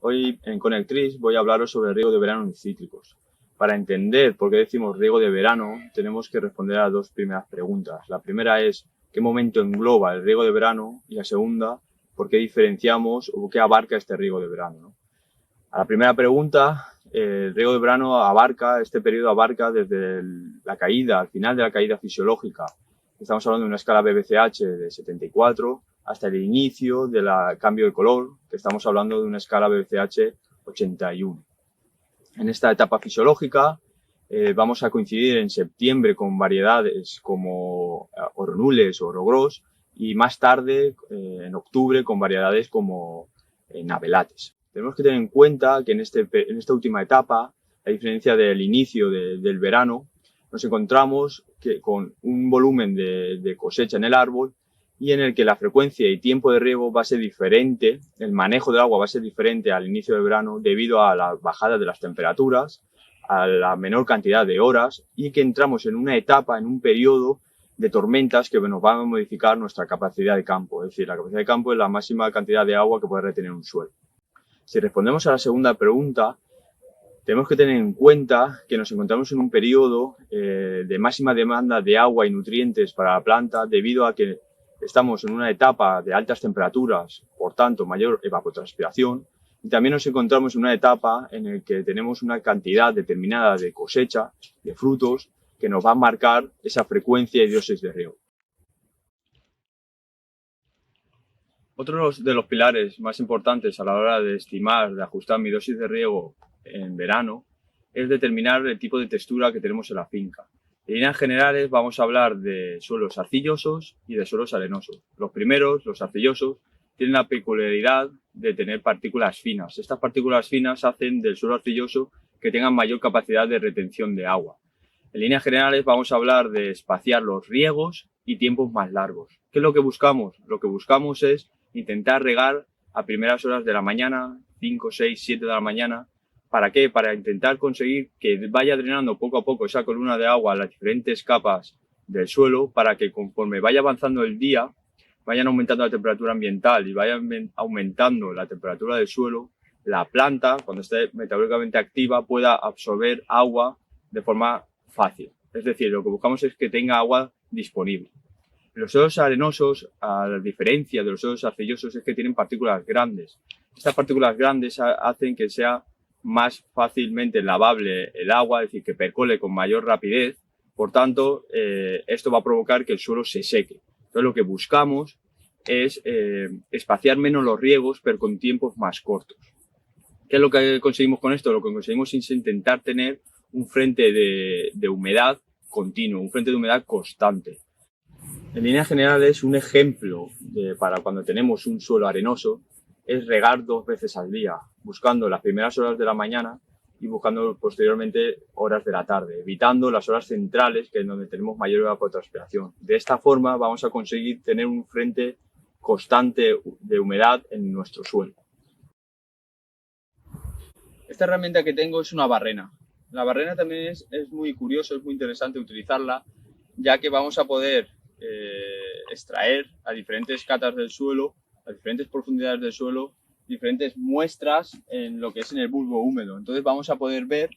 Hoy en Conectris voy a hablaros sobre el riego de verano en cítricos. Para entender por qué decimos riego de verano, tenemos que responder a dos primeras preguntas. La primera es ¿qué momento engloba el riego de verano? Y la segunda, ¿por qué diferenciamos o qué abarca este riego de verano, ¿no? A la primera pregunta, el riego de verano este periodo abarca desde la caída, al final de la caída fisiológica. Estamos hablando de una escala BBCH de 74 hasta el inicio del cambio de color, que estamos hablando de una escala BBCH 81. En esta etapa fisiológica vamos a coincidir en septiembre con variedades como oronules o orogros y más tarde en octubre con variedades como navelates. Tenemos que tener en cuenta que en esta última etapa, a diferencia del inicio del verano, nos encontramos con un volumen de cosecha en el árbol y en el que la frecuencia y tiempo de riego va a ser diferente, el manejo del agua va a ser diferente al inicio del verano debido a la bajada de las temperaturas, a la menor cantidad de horas y que entramos en una etapa, en un periodo de tormentas que nos van a modificar nuestra capacidad de campo. Es decir, la capacidad de campo es la máxima cantidad de agua que puede retener un suelo. Si respondemos a la segunda pregunta, tenemos que tener en cuenta que nos encontramos en un periodo de máxima demanda de agua y nutrientes para la planta debido a que estamos en una etapa de altas temperaturas, por tanto mayor evapotranspiración, y también nos encontramos en una etapa en la que tenemos una cantidad determinada de cosecha, de frutos, que nos va a marcar esa frecuencia y dosis de riego. Otro de los pilares más importantes a la hora de estimar, de ajustar mi dosis de riego en verano, es determinar el tipo de textura que tenemos en la finca. En líneas generales vamos a hablar de suelos arcillosos y de suelos arenosos. Los primeros, los arcillosos, tienen la peculiaridad de tener partículas finas. Estas partículas finas hacen del suelo arcilloso que tenga mayor capacidad de retención de agua. En líneas generales vamos a hablar de espaciar los riegos y tiempos más largos. ¿Qué es lo que buscamos? Lo que buscamos es intentar regar a primeras horas de la mañana, 5, 6, 7 de la mañana. ¿Para qué? Para intentar conseguir que vaya drenando poco a poco esa columna de agua a las diferentes capas del suelo para que conforme vaya avanzando el día, vayan aumentando la temperatura ambiental y vayan aumentando la temperatura del suelo, la planta, cuando esté metabólicamente activa, pueda absorber agua de forma fácil. Es decir, lo que buscamos es que tenga agua disponible. Los suelos arenosos, a diferencia de los suelos arcillosos, es que tienen partículas grandes. Estas partículas grandes hacen que sea más fácilmente lavable el agua, es decir, que percole con mayor rapidez. Por tanto, esto va a provocar que el suelo se seque. Entonces, lo que buscamos es espaciar menos los riegos, pero con tiempos más cortos. ¿Qué es lo que conseguimos con esto? Lo que conseguimos es intentar tener un frente de humedad continuo, un frente de humedad constante. En líneas generales, un ejemplo para cuando tenemos un suelo arenoso es regar 2 veces al día, buscando las primeras horas de la mañana y buscando posteriormente horas de la tarde, evitando las horas centrales, que es donde tenemos mayor evapotranspiración. De esta forma vamos a conseguir tener un frente constante de humedad en nuestro suelo. Esta herramienta que tengo es una barrena. La barrena también es muy curioso, es muy interesante utilizarla, ya que vamos a poder extraer a diferentes catas del suelo, a diferentes profundidades del suelo, diferentes muestras en lo que es en el bulbo húmedo. Entonces vamos a poder ver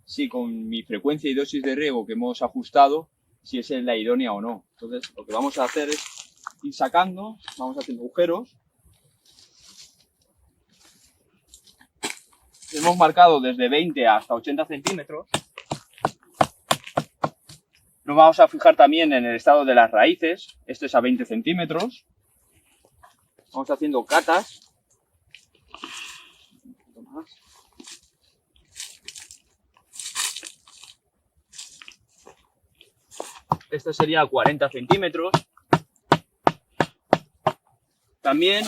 si con mi frecuencia y dosis de riego que hemos ajustado, si es la idónea o no. Entonces lo que vamos a hacer es ir sacando, vamos haciendo agujeros. Hemos marcado desde 20 hasta 80 centímetros. Nos vamos a fijar también en el estado de las raíces. Esto es a 20 centímetros. Vamos haciendo catas. Esto sería a 40 centímetros. También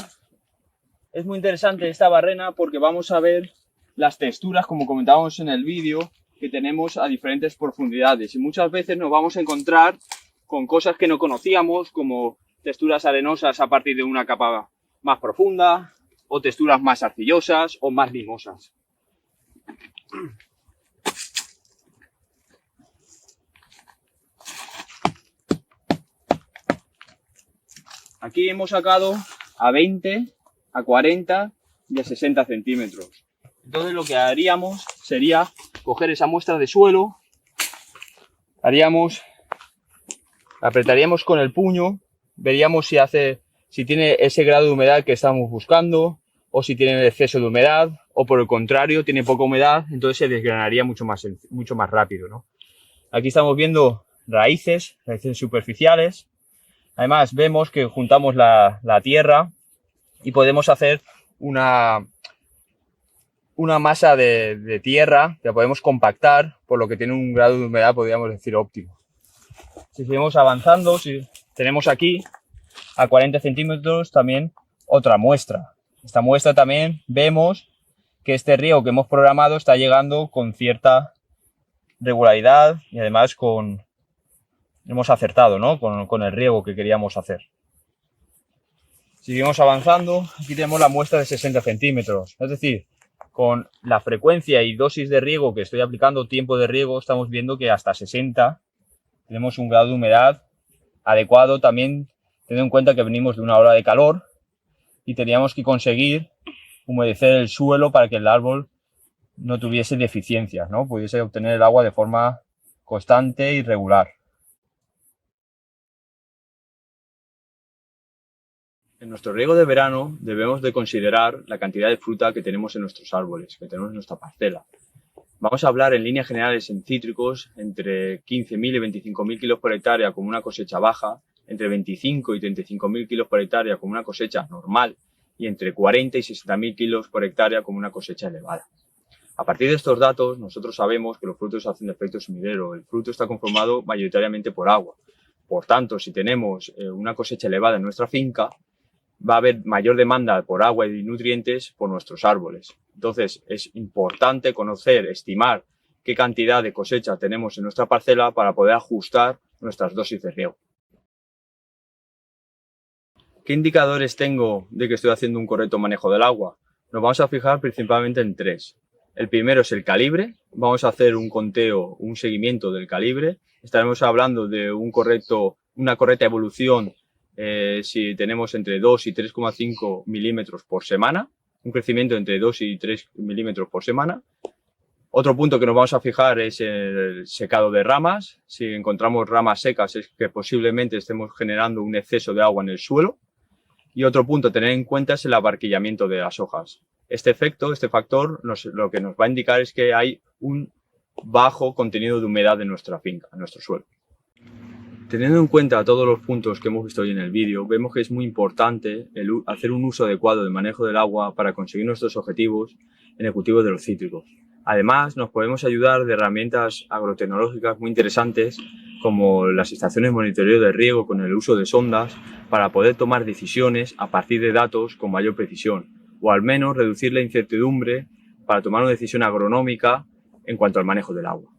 es muy interesante esta barrena porque vamos a ver las texturas, como comentábamos en el vídeo, que tenemos a diferentes profundidades. Y muchas veces nos vamos a encontrar con cosas que no conocíamos, como texturas arenosas a partir de una capa más profunda, o texturas más arcillosas o más limosas. Aquí hemos sacado a 20, a 40 de 60 centímetros. Entonces lo que haríamos sería coger esa muestra de suelo, apretaríamos con el puño, veríamos si tiene ese grado de humedad que estamos buscando, o si tiene exceso de humedad, o por el contrario, tiene poca humedad, entonces se desgranaría mucho más rápido, ¿no? Aquí estamos viendo raíces superficiales. Además vemos que juntamos la tierra y podemos hacer una masa de tierra que podemos compactar, por lo que tiene un grado de humedad, podríamos decir, óptimo. Si seguimos avanzando, si tenemos aquí a 40 centímetros también otra muestra. Esta muestra también vemos que este riego que hemos programado está llegando con cierta regularidad y además hemos acertado, ¿no? con el riego que queríamos hacer. Seguimos avanzando, aquí tenemos la muestra de 60 centímetros, es decir, con la frecuencia y dosis de riego que estoy aplicando, tiempo de riego, estamos viendo que hasta 60 tenemos un grado de humedad adecuado, también teniendo en cuenta que venimos de una ola de calor y teníamos que conseguir humedecer el suelo para que el árbol no tuviese deficiencias, ¿no? Pudiese obtener el agua de forma constante y regular. En nuestro riego de verano debemos de considerar la cantidad de fruta que tenemos en nuestros árboles, que tenemos en nuestra parcela. Vamos a hablar en líneas generales en cítricos entre 15.000 y 25.000 kilos por hectárea como una cosecha baja, entre 25 y 35.000 kilos por hectárea como una cosecha normal y entre 40 y 60.000 kilos por hectárea como una cosecha elevada. A partir de estos datos, nosotros sabemos que los frutos hacen efecto sumidero. El fruto está conformado mayoritariamente por agua. Por tanto, si tenemos una cosecha elevada en nuestra finca, va a haber mayor demanda por agua y nutrientes por nuestros árboles. Entonces, es importante conocer, estimar qué cantidad de cosecha tenemos en nuestra parcela para poder ajustar nuestras dosis de riego. ¿Qué indicadores tengo de que estoy haciendo un correcto manejo del agua? Nos vamos a fijar principalmente en tres. El primero es el calibre. Vamos a hacer un conteo, un seguimiento del calibre. Estaremos hablando de una correcta evolución si tenemos entre 2 y 3,5 milímetros por semana, un crecimiento entre 2 y 3 milímetros por semana. Otro punto que nos vamos a fijar es el secado de ramas. Si encontramos ramas secas es que posiblemente estemos generando un exceso de agua en el suelo. Y otro punto a tener en cuenta es el abarquillamiento de las hojas. Este factor, lo que nos va a indicar es que hay un bajo contenido de humedad en nuestra finca, en nuestro suelo. Teniendo en cuenta todos los puntos que hemos visto hoy en el vídeo, vemos que es muy importante hacer un uso adecuado del manejo del agua para conseguir nuestros objetivos en el cultivo de los cítricos. Además, nos podemos ayudar de herramientas agrotecnológicas muy interesantes como las estaciones de monitoreo de riego con el uso de sondas para poder tomar decisiones a partir de datos con mayor precisión o al menos reducir la incertidumbre para tomar una decisión agronómica en cuanto al manejo del agua.